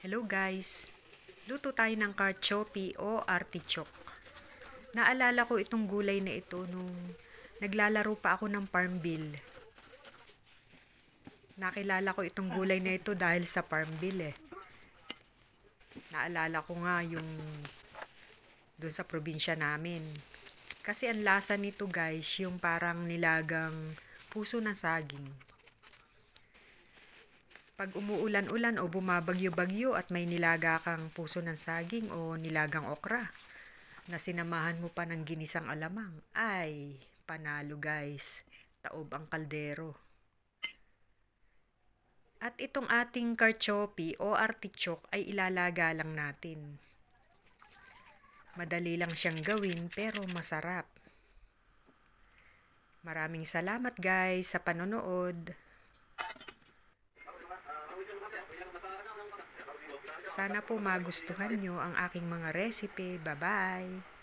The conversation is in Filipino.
Hello guys! Luto tayo ng carchopi o artichoke. Naalala ko itong gulay na ito nung naglalaro pa ako ng Farmville. Nakilala ko itong gulay na ito dahil sa Farmville eh. Naalala ko nga yung doon sa probinsya namin. Kasi ang lasa nito guys, yung parang nilagang puso ng saging. Pag umuulan-ulan o bumabagyo-bagyo at may nilaga kang puso ng saging o nilagang okra na sinamahan mo pa ng ginisang alamang, ay panalo guys, taob ang kaldero. At itong ating carchopi o artichoke ay ilalaga lang natin. Madali lang siyang gawin pero masarap. Maraming salamat guys sa panonood. Sana po magustuhan nyo ang aking mga recipe. Bye-bye!